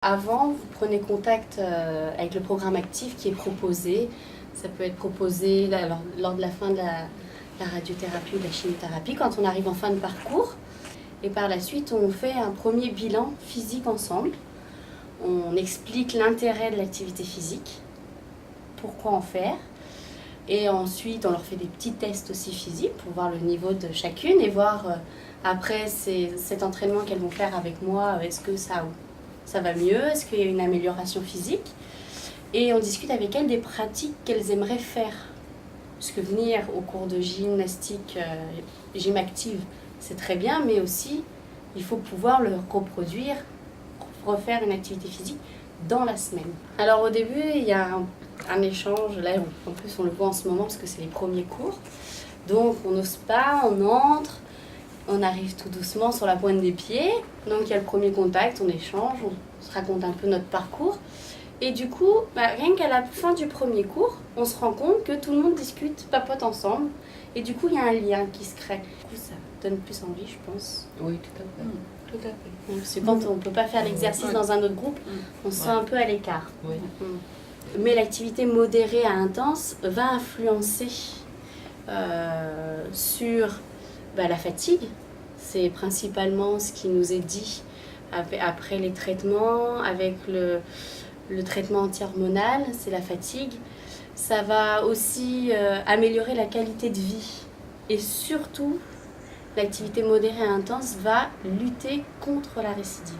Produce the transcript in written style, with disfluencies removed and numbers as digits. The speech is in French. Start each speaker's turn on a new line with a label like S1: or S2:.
S1: Avant, vous prenez contact avec le programme actif qui est proposé. Ça peut être proposé lors de la fin de la radiothérapie ou de la chimiothérapie, quand on arrive en fin de parcours. Et par la suite, on fait un premier bilan physique ensemble. On explique l'intérêt de l'activité physique, pourquoi en faire. Et ensuite, on leur fait des petits tests aussi physiques pour voir le niveau de chacune et voir après cet entraînement qu'elles vont faire avec moi, est-ce que ça va mieux, est-ce qu'il y a une amélioration physique. Et on discute avec elles des pratiques qu'elles aimeraient faire. Parce que venir au cours de gymnastique, gym active, c'est très bien, mais aussi, il faut pouvoir le reproduire, refaire une activité physique dans la semaine. Alors au début, il y a un échange, là en plus on le voit en ce moment parce que c'est les premiers cours. Donc on n'ose pas, on entre, on arrive tout doucement sur la pointe des pieds. Donc il y a le premier contact, on échange, on se raconte un peu notre parcours. Et du coup, rien qu'à la fin du premier cours, on se rend compte que tout le monde discute, papote ensemble. Et du coup, il y a un lien qui se crée. Du coup, ça donne plus envie, je pense.
S2: Oui, tout à fait. Tout à fait.
S1: Parce que quand on ne peut pas faire l'exercice dans un autre groupe, on se sent un peu à l'écart.
S2: Oui.
S1: Mais l'activité modérée à intense va influencer sur la fatigue. C'est principalement ce qui nous est dit après les traitements, avec le traitement anti-hormonal, c'est la fatigue. Ça va aussi améliorer la qualité de vie. Et surtout, l'activité modérée et intense va lutter contre la récidive.